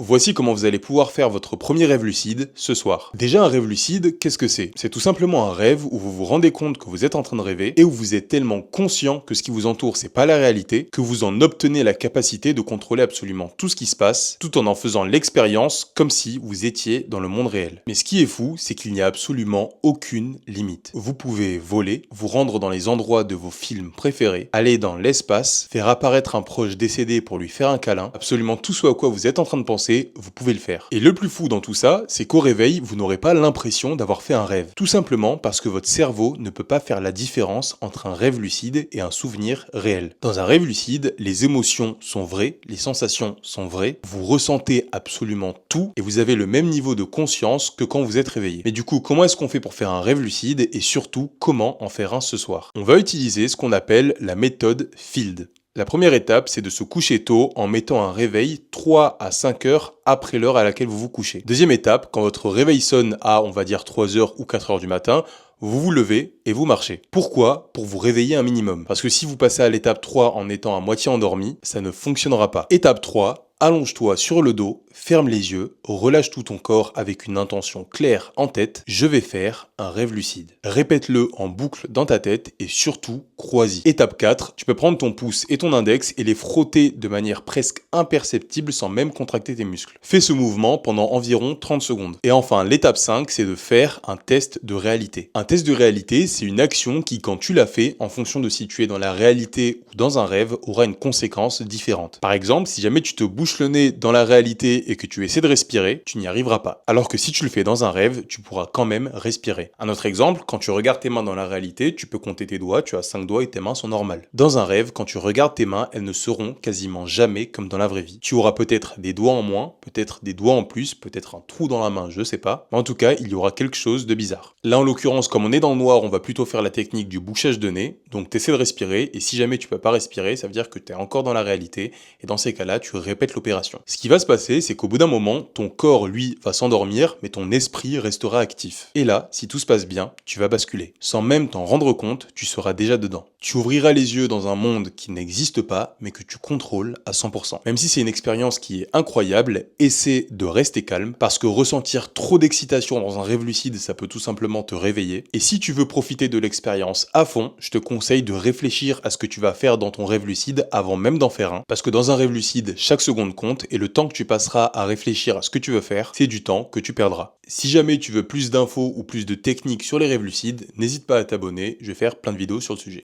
Voici comment vous allez pouvoir faire votre premier rêve lucide ce soir. Déjà, un rêve lucide, qu'est-ce que c'est? C'est tout simplement un rêve où vous vous rendez compte que vous êtes en train de rêver et où vous êtes tellement conscient que ce qui vous entoure c'est pas la réalité, que vous en obtenez la capacité de contrôler absolument tout ce qui se passe, tout en faisant l'expérience comme si vous étiez dans le monde réel. Mais ce qui est fou, c'est qu'il n'y a absolument aucune limite. Vous pouvez voler, vous rendre dans les endroits de vos films préférés, aller dans l'espace, faire apparaître un proche décédé pour lui faire un câlin, absolument tout ce à quoi vous êtes en train de penser, vous pouvez le faire. Et le plus fou dans tout ça, c'est qu'au réveil, vous n'aurez pas l'impression d'avoir fait un rêve. Tout simplement parce que votre cerveau ne peut pas faire la différence entre un rêve lucide et un souvenir réel. Dans un rêve lucide, les émotions sont vraies, les sensations sont vraies, vous ressentez absolument tout et vous avez le même niveau de conscience que quand vous êtes réveillé. Mais du coup, comment est-ce qu'on fait pour faire un rêve lucide et surtout, comment en faire un ce soir? On va utiliser ce qu'on appelle la méthode Field. La première étape, c'est de se coucher tôt en mettant un réveil 3 à 5 heures après l'heure à laquelle vous vous couchez. Deuxième étape, quand votre réveil sonne à, on va dire, 3 heures ou 4 heures du matin, vous vous levez et vous marchez. Pourquoi? Pour vous réveiller un minimum. Parce que si vous passez à l'étape 3 en étant à moitié endormi, ça ne fonctionnera pas. Étape 3, allonge-toi sur le dos, ferme les yeux, relâche tout ton corps avec une intention claire en tête. Je vais faire un rêve lucide. Répète-le en boucle dans ta tête et surtout, crois-y. Étape 4, tu peux prendre ton pouce et ton index et les frotter de manière presque imperceptible sans même contracter tes muscles. Fais ce mouvement pendant environ 30 secondes. Et enfin, l'étape 5, c'est de faire un test de réalité. Un test de réalité, c'est une action qui, quand tu l'as fait, en fonction de si tu es dans la réalité ou dans un rêve, aura une conséquence différente. Par exemple, si jamais tu te bouches le nez dans la réalité et que tu essaies de respirer, tu n'y arriveras pas. Alors que si tu le fais dans un rêve, tu pourras quand même respirer. Un autre exemple, quand tu regardes tes mains dans la réalité, tu peux compter tes doigts, tu as 5 doigts et tes mains sont normales. Dans un rêve, quand tu regardes tes mains, elles ne seront quasiment jamais comme dans la vraie vie. Tu auras peut-être des doigts en moins, peut-être des doigts en plus, peut-être un trou dans la main, je sais pas. Mais en tout cas, il y aura quelque chose de bizarre. Là, en l'occurrence, comme on est dans le noir, on va plutôt faire la technique du bouchage de nez. Donc, t'essaies de respirer et si jamais tu peux pas respirer, ça veut dire que tu es encore dans la réalité et dans ces cas-là, tu répètes l'opération. Ce qui va se passer, c'est qu'au bout d'un moment, ton corps, lui, va s'endormir, mais ton esprit restera actif. Et là, si tout se passe bien, tu vas basculer. Sans même t'en rendre compte, tu seras déjà dedans. Tu ouvriras les yeux dans un monde qui n'existe pas, mais que tu contrôles à 100%. Même si c'est une expérience qui est incroyable, essaie de rester calme, parce que ressentir trop d'excitation dans un rêve lucide, ça peut tout simplement te réveiller. Et si tu veux profiter de l'expérience à fond, je te conseille de réfléchir à ce que tu vas faire dans ton rêve lucide avant même d'en faire un. Parce que dans un rêve lucide, chaque seconde compte, et le temps que tu passeras à réfléchir à ce que tu veux faire, c'est du temps que tu perdras. Si jamais tu veux plus d'infos ou plus de techniques sur les rêves lucides, n'hésite pas à t'abonner, je vais faire plein de vidéos sur le sujet.